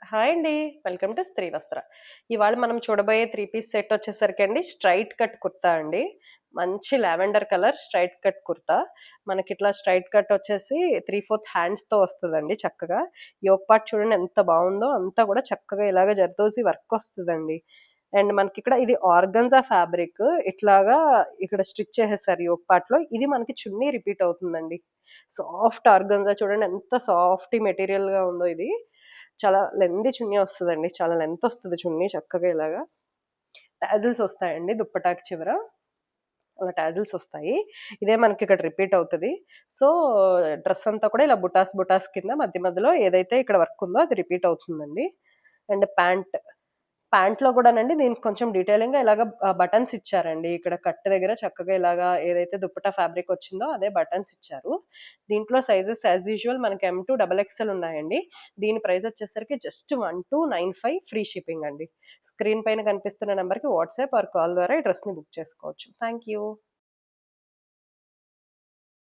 Hi అండి. Welcome to స్త్రీ వస్త్ర. ఇవాళ మనం చూడబోయే 3 పీస్ సెట్ వచ్చేసరికండి స్ట్రైట్ కట్ కుర్తా అండి. మంచి lavender colour straight cut kurta. మనకిట్లా స్ట్రైట్ కట్ వచ్చేసి 3/4 హ్యాండ్స్‌తో వస్తదండి చక్కగా. యోక్ పార్ట్ చూడండి ఎంత బావుందో, అంతా కూడా చక్కగా ఇలాగ జర్దోసి వర్క్ వస్తదండి. అండ్ మనకిక్కడ ఇది ఆర్గన్జా ఫ్యాబ్రిక్ ఇట్లాగా ఇక్కడ స్టిచ్ చేసేసారు యోక్ పార్ట్‌లో. ఇది మనకి చున్నీ రిపీట్ అవుతుందండి. సాఫ్ట్ ఆర్గన్జా చూడండి ఎంత సాఫ్టీ మెటీరియల్‌గా ఉందో ఇది. చాలా లెంతీ చున్నీ వస్తదండి. చాలా లెంత్ వస్తది చున్నీ చక్కగా ఇలాగా. టాజిల్స్ వస్తాయండి దుప్పటాకి చివర. అలా టాజిల్స్ వస్తాయి. ఇదే మనకి ఇక్కడ రిపీట్ అవుతది. సో, డ్రెస్ అంతా కూడా ఇలా బుటాస్, బుటాస్ కింద మధ్య మధ్యలో ఏదైతే ఇక్కడ వర్క్ ఉందో అది రిపీట్ అవుతుందండి. అండ్ ప్యాంట్‌లో గూడానండి దీనికి కొంచెం డీటెయిలింగ్‌గా ఇలాగ బటన్స్ ఇచ్చారండి. ఇక్కడ కట్ దగ్గర చక్కగా ఇలాగా ఏదైతే దుపట్టా ఫ్యాబ్రిక్ వచ్చిందో అదే బటన్స్ ఇచ్చారు. దీంట్లో సైజెస్ యాస్ యూజువల్ మనకి ఎమ్ టు డబుల్ ఎక్స్ఎల్ ఉన్నాయండి. దీని ప్రైస్ వచ్చేసరికి జస్ట్ 1295 ఫ్రీ షిప్పింగ్ అండి. స్క్రీన్ పైన కనిపిస్తున్న నంబర్‌కి వాట్సాప్ ఆర్ కాల్ ద్వారా ఈ డ్రెస్‌ని బుక్ చేసుకోవచ్చు. Thank you.